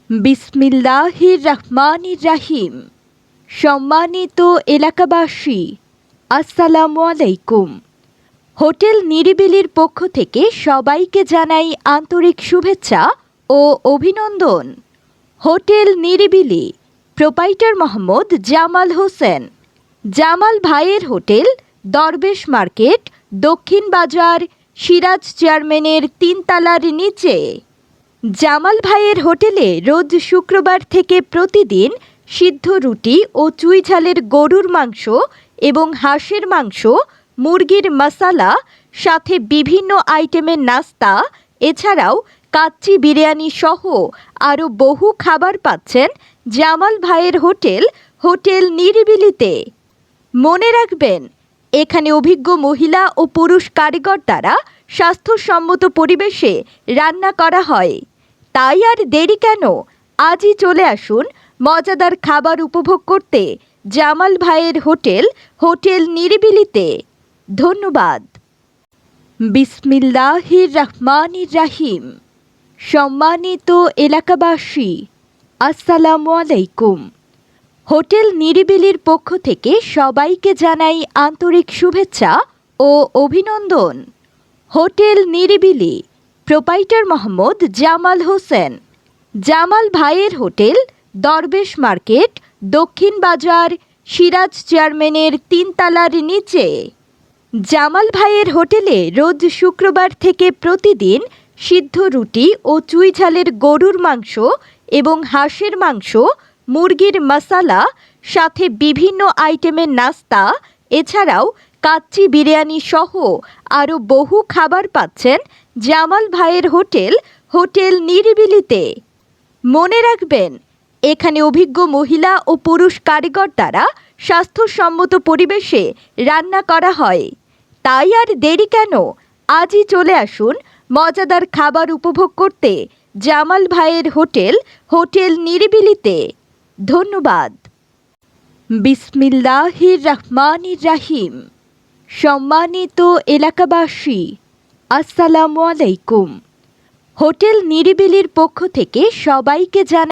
বিসমিল্লাহির রহমানির রাহিম। সম্মানিত এলাকাবাসী, আসসালামু আলাইকুম। হোটেল নিরিবিলির পক্ষ থেকে সবাইকে জানাই আন্তরিক শুভেচ্ছা ও অভিনন্দন। হোটেল নিরিবিলি, প্রোপাইটার মোহাম্মদ জামাল হোসেন। জামাল ভাইয়ের হোটেল, দরবেশ মার্কেট, দক্ষিণ বাজার, সিরাজ চেয়ারম্যানের 3 তলার নিচে। জামাল ভাইয়ের হোটেলে রোজ শুক্রবার থেকে প্রতিদিন সিদ্ধ রুটি ও চুই ঝালের গরুর মাংস এবং হাঁসের মাংস, মুরগির মশালা, সাথে বিভিন্ন আইটেমের নাস্তা, এছাড়াও কাচ্চি বিরিয়ানি সহ আরও বহু খাবার পাচ্ছেন জামাল ভাইয়ের হোটেল নিরিবিলিতে। মনে রাখবেন, এখানে অভিজ্ঞ মহিলা ও পুরুষ কারিগর দ্বারা স্বাস্থ্যসম্মত পরিবেশে রান্না করা হয়। তাই আর দেরি কেন, আজই চলে আসুন মজাদার খাবার উপভোগ করতে জামাল ভাইয়ের হোটেল নিরিবিলিতে। ধন্যবাদ। বিসমিল্লাহির রহমানির রাহিম। সম্মানিত এলাকাবাসী, আসসালামু আলাইকুম। হোটেল নিরিবিলির পক্ষ থেকে সবাইকে জানাই আন্তরিক শুভেচ্ছা ও অভিনন্দন। হোটেল নিরিবিলি, প্রোপাইটার মোহাম্মদ জামাল হোসেন। জামাল ভাইয়ের হোটেল, দরবেশ মার্কেট, দক্ষিণ বাজার, সিরাজ চেয়ারম্যানের 3 তলার নিচে। জামাল ভাইয়ের হোটেলে রোজ শুক্রবার থেকে প্রতিদিন সিদ্ধ রুটি ও চুই ঝালের গরুর মাংস এবং হাঁসের মাংস, মুরগির মশালা, সাথে বিভিন্ন আইটেমের নাস্তা, এছাড়াও কাচ্চি বিরিয়ানি সহ আরও বহু খাবার পাচ্ছেন জামাল ভাইয়ের হোটেল নিরিবিলিতে। মনে রাখবেন, এখানে অভিজ্ঞ মহিলা ও পুরুষ কারিগর দ্বারা স্বাস্থ্যসম্মত পরিবেশে রান্না করা হয়। তাই আর দেরি কেন, আজই চলে আসুন মজাদার খাবার উপভোগ করতে জামাল ভাইয়ের হোটেল নিরিবিলিতে। ধন্যবাদ। বিসমিল্লাহির রহমানির রাহিম। সম্মানিত এলাকাবাসী, আসসালামু আলাইকুম। হোটেল নিরিবিলির পক্ষ থেকে সবাইকে জানাই